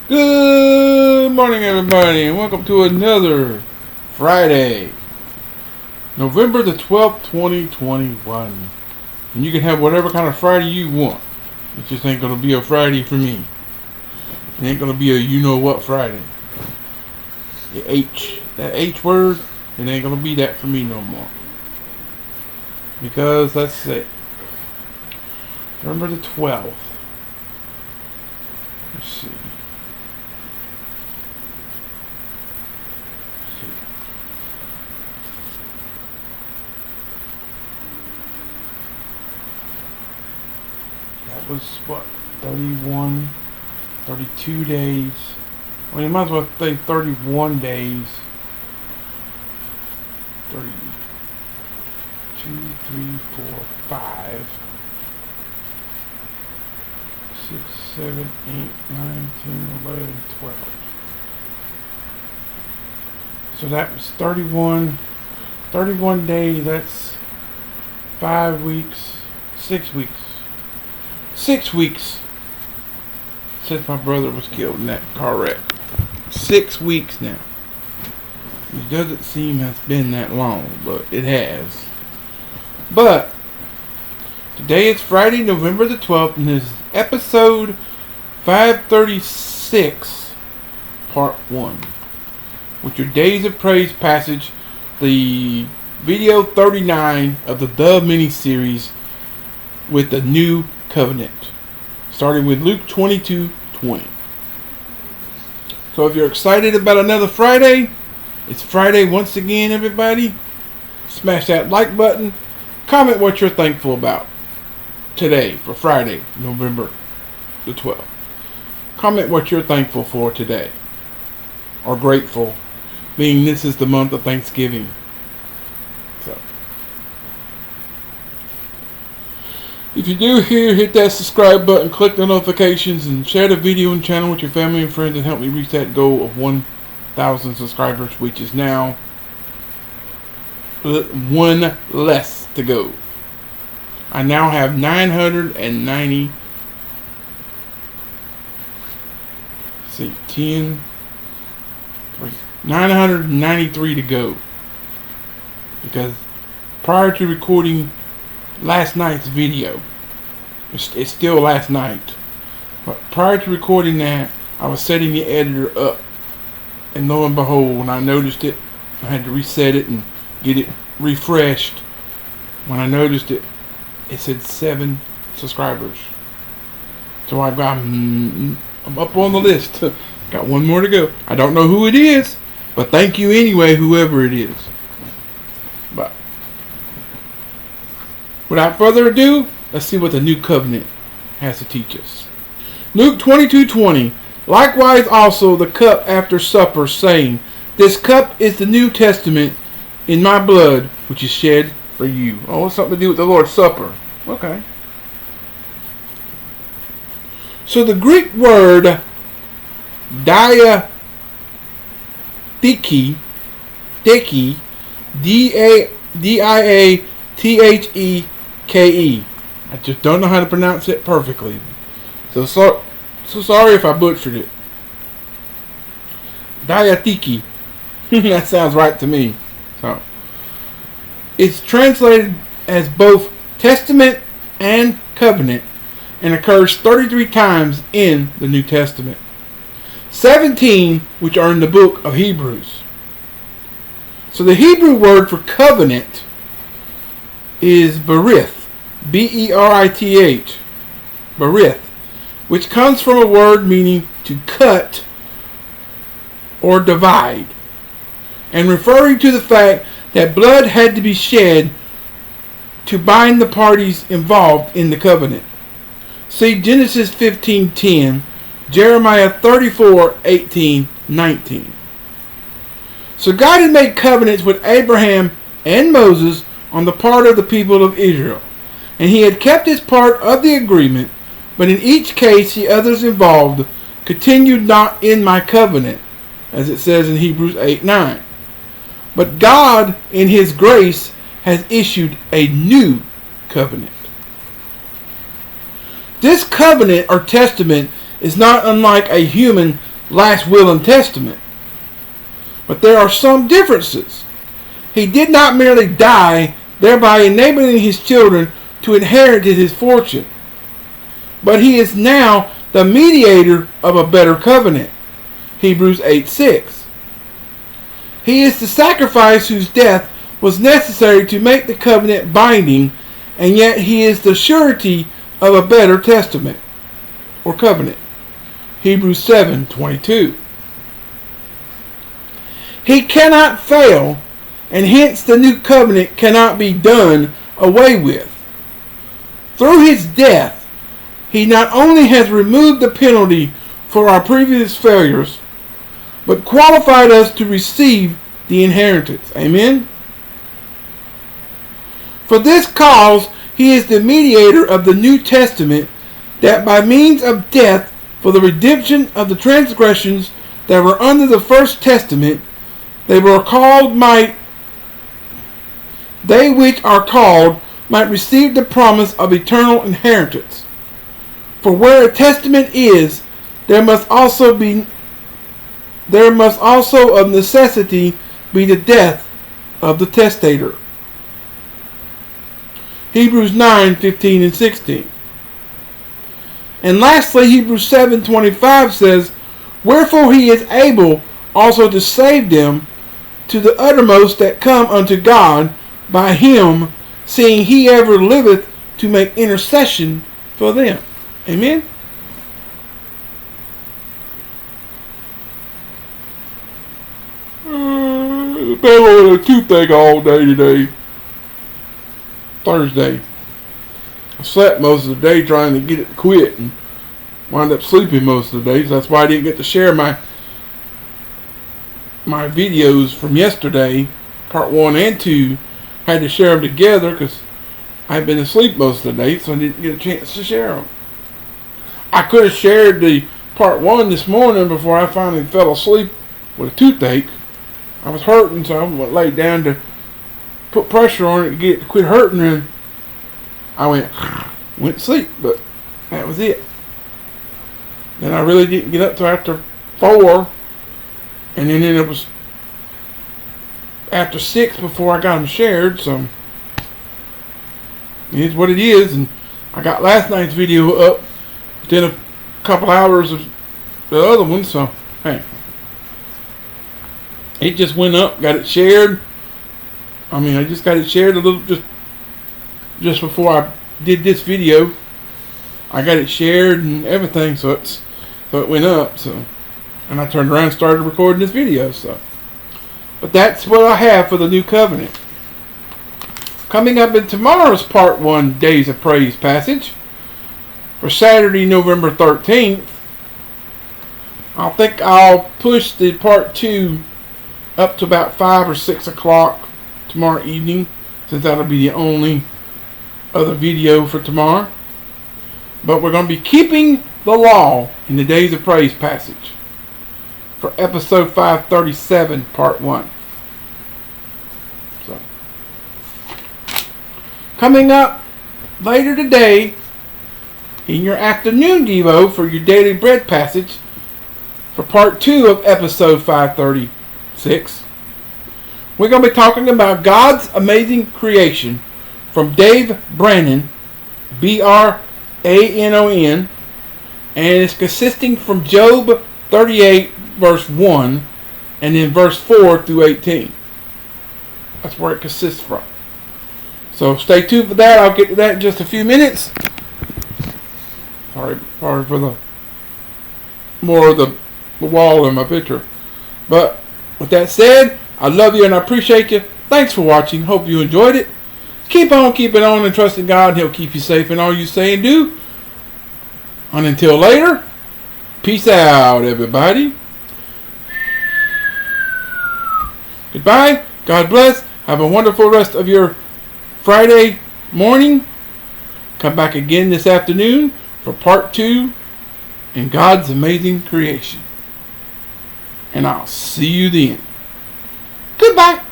Good morning, everybody, and welcome to another Friday, November the 12th, 2021. And you can have whatever kind of Friday you want. It just ain't going to be a Friday for me. It ain't going to be a you-know-what Friday. That H word, it ain't going to be that for me no more. Because, let's see, November the 12th. Let's see. That was what, 31, 32 days. Well, you might as well say 31 days. 32, 3, 4, 5, 6, 7, 8, 9, 10, 11, 12. So that was 31 days. That's 5 weeks, 6 weeks. 6 weeks since my brother was killed in that car wreck. 6 weeks now. It doesn't seem has been that long, but it has. But today is Friday, November the 12th, and this is episode 536, part 1. With your Days of Praise passage, the video 39 of the mini-series with the New Covenant, starting with Luke 22:20. So if you're excited about another Friday, it's Friday once again, everybody. Smash that like button. Comment what you're thankful about today for Friday, November the 12th. Comment what you're thankful for today, or grateful, being this is the month of Thanksgiving. So if you do here, hit that subscribe button, click the notifications, and share the video and channel with your family and friends and help me reach that goal of 1,000 subscribers, which is now one less to go. I now have 990. See, 10, 3, 993 to go. Because prior to recording last night's video, it's still last night, but prior to recording that, I was setting the editor up, and lo and behold, when I noticed it, I had to reset it and get it refreshed. When I noticed it, it said 7 subscribers. So I'm up on the list. Got one more to go. I don't know who it is, but thank you anyway, whoever it is. But without further ado, let's see what the New Covenant has to teach us. Luke 22:20. Likewise also the cup after supper, saying, This cup is the New Testament in my blood, which is shed for you. Oh, it's something to do with the Lord's Supper. Okay. So the Greek word diatheke, D-I-A-T-H-E-K-E. I just don't know how to pronounce it perfectly. So sorry if I butchered it. Diatheke. That sounds right to me. So it's translated as both testament and covenant, and occurs 33 times in the New Testament. 17 which are in the book of Hebrews. So the Hebrew word for covenant is berith, B-E-R-I-T-H, berith, which comes from a word meaning to cut or divide, and referring to the fact that blood had to be shed to bind the parties involved in the covenant. See Genesis 15:10, Jeremiah 34:18, 19. So God had made covenants with Abraham and Moses on the part of the people of Israel, and he had kept his part of the agreement, but in each case the others involved continued not in my covenant, as it says in Hebrews 8:9. But God, in his grace, has issued a new covenant. This covenant or testament is not unlike a human last will and testament. But there are some differences. He did not merely die, thereby enabling his children to inherit his fortune, but he is now the mediator of a better covenant. Hebrews 8:6. He is the sacrifice whose death was necessary to make the covenant binding, and yet he is the surety of a better testament or covenant. Hebrews 7:22. He cannot fail, and hence the new covenant cannot be done away with. Through his death, he not only has removed the penalty for our previous failures, but qualified us to receive the inheritance. Amen? For this cause, he is the mediator of the New Testament, that by means of death for the redemption of the transgressions that were under the first testament, they which are called might receive the promise of eternal inheritance. For where a testament is, there must also of necessity be the death of the testator. Hebrews 9:15 and 16. And lastly, Hebrews 7:25 says, wherefore he is able also to save them to the uttermost that come unto God by him, seeing he ever liveth to make intercession for them. Amen? I've been with a toothache all day today. Thursday. I slept most of the day trying to get it to quit and wound up sleeping most of the day. So that's why I didn't get to share my videos from yesterday, part 1 and 2. I had to share them together because I've been asleep most of the day, so I didn't get a chance to share them. I could have shared the part 1 this morning before I finally fell asleep with a toothache. I was hurting, so I went laid down to put pressure on it to get it to quit hurting, and I went to sleep, but that was it. Then I really didn't get up till after 4, and then it was after 6 before I got them shared, so it is what it is. And I got last night's video up within a couple hours of the other one, so hey, it just went up, got it shared. I mean, I just got it shared a little just before I did this video. I got it shared and everything, so it went up. So, and I turned around and started recording this video. So, but that's what I have for the new covenant. Coming up in tomorrow's part 1 Days of Praise passage for Saturday, November 13th. I think I'll push the part 2 up to about 5 or 6 o'clock tomorrow evening, since that'll be the only other video for tomorrow. But we're going to be keeping the law in the Days of Praise passage for episode 537, part 1. So, coming up later today in your afternoon Devo for your daily bread passage for part 2 of episode 536. We're going to be talking about God's amazing creation from Dave Brannon, Branon, and it's consisting from Job 38 verse 1 and then verse 4 through 18. That's where it consists from. So stay tuned for that. I'll get to that in just a few minutes. Sorry for the more of the wall in my picture. But with that said, I love you and I appreciate you. Thanks for watching. Hope you enjoyed it. Keep on keeping on and trusting God, and He'll keep you safe in all you say and do. And until later, peace out, everybody. Goodbye. God bless. Have a wonderful rest of your Friday morning. Come back again this afternoon for part 2 in God's amazing creation. And I'll see you then. Goodbye.